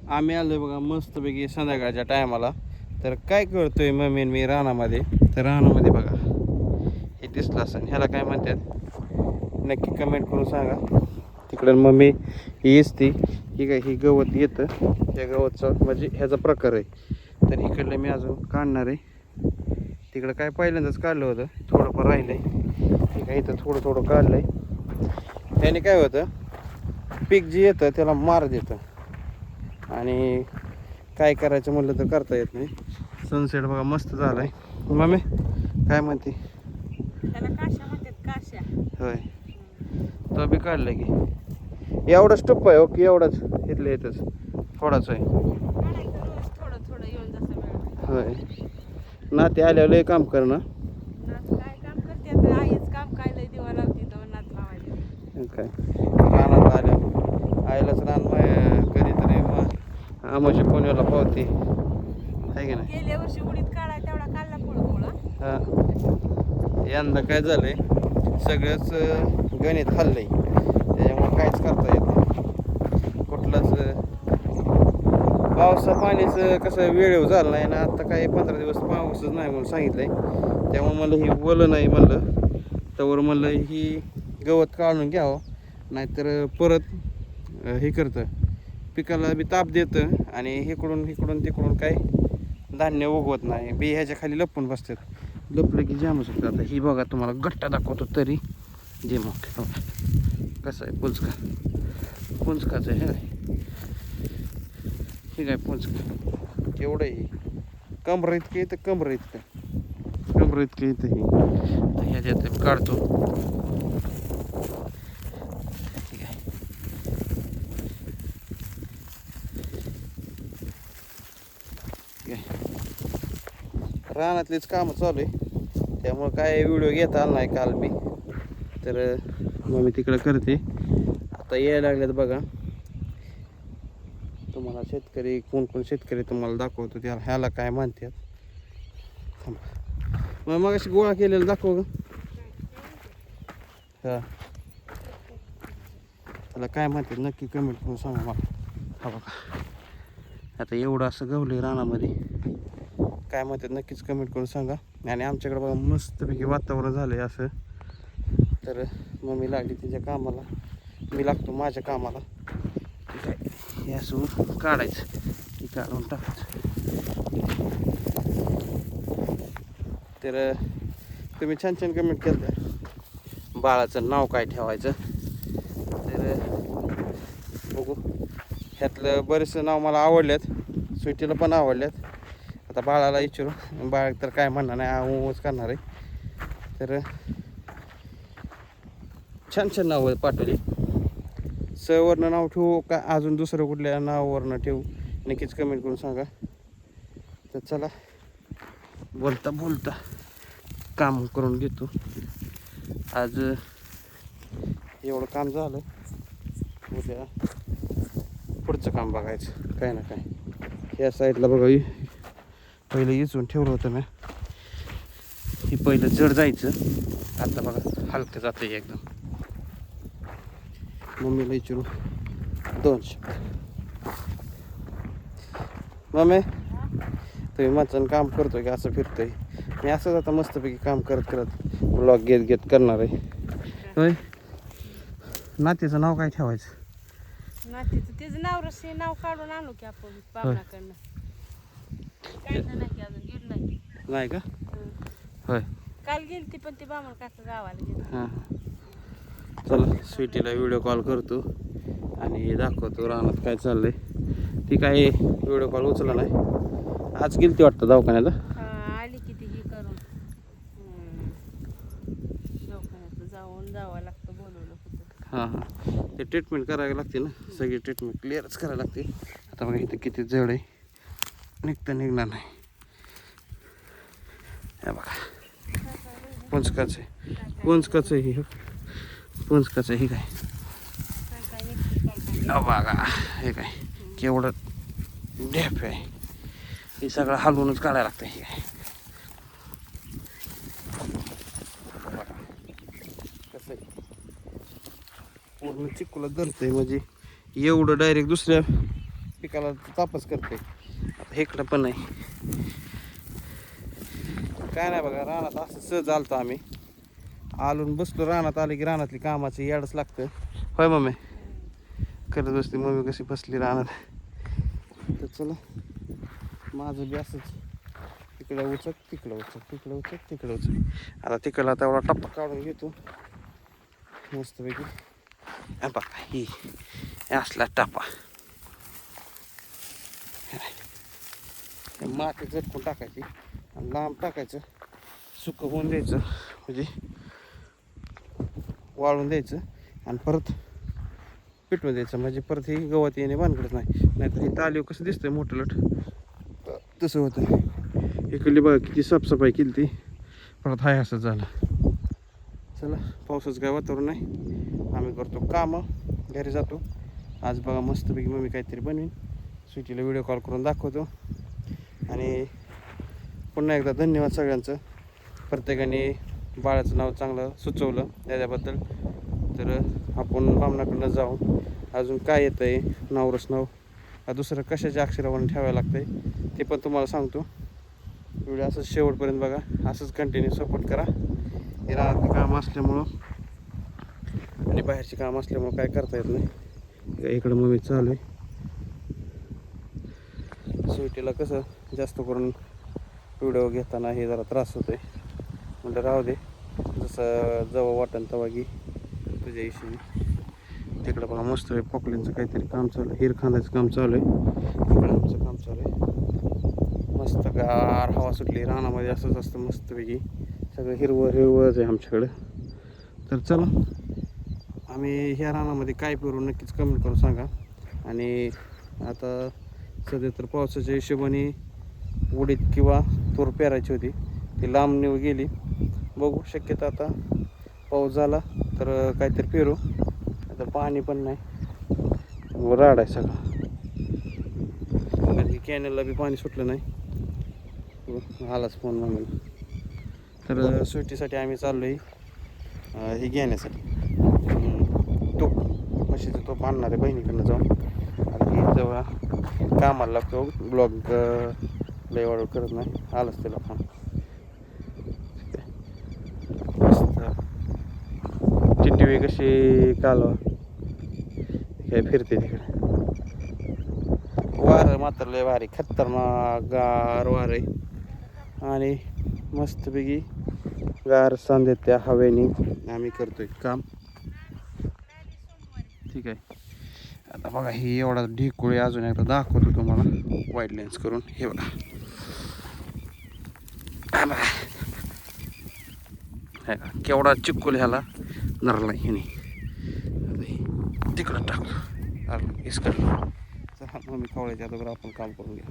आम्ही आलोय बघा मस्तपैकी संध्याकाळच्या टायमाला. तर काय करतोय मम्मी मी रानामध्ये. तर रानामध्ये बघा हे दिसलं असं, ह्याला काय म्हणतात नक्की कमेंट करून सांगा. तिकडं मम्मी ही असती ही काय, ही गवत येतं, त्या गवतचं म्हणजे ह्याचा प्रकार आहे. तर इकडलं मी अजून काढणार आहे. तिकडं काय पहिल्यांदाच काढलं होतं, थोडंफार राहिलंय. ठीक आहे, इथं थोडं थोडं काढलंय. त्याने काय होतं, पीक जे येतं त्याला मार देतं आणि काय करायचं म्हणलं तर करता येत नाही. सनसेट बघा मस्त झालाय. मम्मी काय म्हणते? त्याला काश्या म्हणतात, काश्या. होय, तो बी काढलाय की एवढाच टप्पा आहे. ओके, एवढाच इथलं येतच थोडाच आहे. काढायचं रोज थोडं थोडं येऊन जसं वेळ. होय, नाते आल्यावर लय काम कर ना. नात काय काम करते आता, आईच काम काय लय दिवा लावते तर नात लावायला. काय रानात आल्या आईलाच रान कधीतरी आमाच्या पुण्याला पावते आहे की नाही. गेल्या वर्षी उडीद काढाय तेवढा काढला पुळा. हां, यंदा काय झालंय सगळंच गणित हल्लंय, त्याच्यामुळे काहीच करता येत नाही. कुठलंच पावसा पाणीचं कसं वेळेवर झालं नाही ना. आता काही 15 दिवस पाऊसच नाही म्हणून सांगितलंय. त्यामुळे मला ही ओलं नाही म्हणलं, त्यावर म्हणलं ही गवत काढून घ्यावं, नाहीतर परत हे करतं पिकाला बी ताप देतं आणि इकडून तिकडून काय धान्य उगवत नाही. बी ह्याच्या खाली लपून बसतात, लपलं की जाम शकतात. आता ही बघा तुम्हाला गट्टा दाखवतो तरी जे मग कसं आहे पुंचकाचं आहे हे काय पुंचका केवढं आहे, कमर इतकं येतं, कमर इतकं येतं हे. तर ह्याच्यात काढतो. ठीक आहे, रानातलीच कामं चालू आहे, त्यामुळं काय व्हिडिओ घेता आला नाही काल बी. तर मग मी तिकडं करते. आता यायला लागल्यात बघा. तुम्हाला शेतकरी कोण शेतकरी तुम्हाला दाखवतो, त्याला ह्याला काय म्हणतात. मग अशी गोळा केलेलं दाखव ग. हा, त्याला काय म्हणतात नक्की कमेंट करून सांगा मला. हा बघा, आता एवढं असं गवलंय रानामध्ये, काय म्हणतात नक्कीच कमेंट करून सांगा. आणि आमच्याकडे बघा मस्तपैकी वातावरण झालंय असं. तर मम्मी लागली तिच्या कामाला, मी लागतो माझ्या कामाला. ठीक आहे, हे असं काढायचं की काढून टाकायचं. तर तुम्ही छान कमेंट केलं बाळाचं नाव काय ठेवायचं. तर बघू, ह्यातलं बरेचसं नाव मला आवडल्यात, स्वीटीला पण आवडल्यात. आता बाळाला विचारू, बाळ तर काय म्हणणार नाही, ऊच करणार आहे. तर छान नाव पाठवली. वरनं नाव ठेवू का अजून दुसरं कुठल्या नावावरनं ठेवू नक्कीच कमेंट करून सांगा. तर चला, बोलता काम करून घेतो. आज एवढं काम झालं, उद्या पुढचं काम बघायचं काय ना काय. या साईडला बघा, पहिलं इचून ठेवलं होतं ना, ही पहिलं जड जायचं, आता बघा हलकं जातं एकदम. मम्मीला विचारू 2 शब्द. मम्मी, तुम्ही माझं काम करतोय की असं फिरतोय? मी असंच आता मस्तपैकी काम करत ब्लॉग घेत करणार आहे. होय, नातीचं नाव काय ठेवायचं? नातीचं तिचं नाव काढून आणू की आपण पाहुण्याकडनं. काढलं नाही की अजून गेलं नाही का? होय, काल गेली ती, पण ती बामण काका गावाला गेली. हां, चला स्वीटीला व्हिडिओ कॉल करतो आणि दाखवतो रानात काय चाललंय. ती काय व्हिडिओ कॉल उचलला नाही. आज गेली ती वाटतं दवाखान्याला. आली की ती ही करून दवाखान्यात जावं लागतं, बोलवलं होतं. हां, ते ट्रीटमेंट करावी लागते ना, सगळी ट्रीटमेंट क्लिअरच करावी लागते. आता बघा इथं किती जड आहे, निघणार नाही. हे बघा पुंचकाचं आहे हे, पुंचकाचं हे काय बघा, हे काय केवढं ढेप आहे. हे सगळं हलवूनच काढायला लागतं. हे काय कसं आहे, पूर्ण चिकूला धरतंय म्हणजे एवढं डायरेक्ट दुसऱ्या पिकाला तापच करते. आता इकडं पण नाही काय नाही बघा. रानात असं सहज आलतो आम्ही. आलून बसलो रानात. आले की रानातली कामाचं याडच लागतं. होय मम्मी करत बसते मम्मी कशी बसली रानात. तर चला माझं बी असंच तिकडं उचक तिकडं उचक तिकडं उचक तिकडं उचक. आता तिकडला तेवढा टप्पा काढून घेतो मस्तपैकी. बघा ही असला टप्पा माती झटकून टाकायची आणि लांब टाकायचं. सुकं होऊन द्यायचं म्हणजे वाळून द्यायचं आणि परत पिटवून द्यायचं म्हणजे परत ही गवत येणे भानगडच नाही. नाहीतर हे तालीव कसं दिसतंय मोठं लट तसं होतं. इकडली बघा किती साफसफाई केली ती परत हाय असं झालं. चला पावसाचं काय वातावरण नाही. आम्ही करतो कामं घरी जातो. आज बघा मस्तपैकी मम्मी काहीतरी बनवीन. स्वीटीला व्हिडिओ कॉल करून दाखवतो. आणि पुन्हा एकदा धन्यवाद सगळ्यांचं. प्रत्येकाने बाळाचं नाव चांगलं सुचवलं त्याच्याबद्दल. तर आपण बामणाकडनं जाऊ. अजून काय येतं आहे नावरस नाव दुसरं कशाच्या अक्षरावरून ठेवायला लागतं आहे ते पण तुम्हाला सांगतो. व्हिडिओ असंच शेवटपर्यंत बघा. असंच कंटिन्यू सपोर्ट करा. हे रानातलं काम असल्यामुळं आणि बाहेरचे काम असल्यामुळं काय करता येत नाही. इकडं मग मी चालू आहे. स्वीटीला कसं जास्त करून व्हिडिओ घेताना हे जरा त्रास होतो आहे. म्हणजे राहू दे जसं जेव्हा वाटेल तेव्हा घे तुझ्या हिशोबी. तिकडं बघा मस्त आहे पॉकलिनचं काहीतरी काम चालू आहे. हिर खांदायचं काम चालू आहे. इकडं आमचं काम चालू आहे. मस्त गार हवा सुटली. रानामध्ये असंच असतं मस्तपैकी सगळं हिरवं हिरवंच आहे आमच्याकडं. तर चला आम्ही ह्या रानामध्ये काय पेरू नक्कीच कमेंट करून सांगा. आणि आता सध्या तर पावसाच्या हिशोबाने उडीद किंवा तूर पेरायची होती ती लांब निघून गेली. बघू शक्यता आता पाऊस झाला तर काहीतरी पेरू. आता पाणी पण नाही राड आहे सगळं. कारण की कॅनलला बी पाणी सुटलं नाही. आलाच फोन म्हणून. तर सुट्टीसाठी आम्ही चाललो आहे हे घेण्यासाठी तूप म्हशीचं तूप आणणार आहे बहिणीकडनं जाऊन. आता ही जेव्हा कामाला लागतो ब्लॉग लय ऑर्डर करत नाही. आलंच त्याला फोन. मस्त टिटवी कशी कालवा काय फिरते तिकडे. वारं मात्र लय भारी खतरनाक गार वार आहे आणि मस्तपैकी गार सांद त्या हवेने आम्ही करतोय काम. ठीक आहे. आता बघा ही एवढा ढिकोळी अजून एकदा दाखवतो तुम्हाला वाईड लेन्स करून. हे बघा केवढा चिक्कुल ह्याला नरला ह्याने. तिकडं टाकतो इसकडं. चला मग मी कवळ्याच्या अगोदर आपण काम करून घ्या.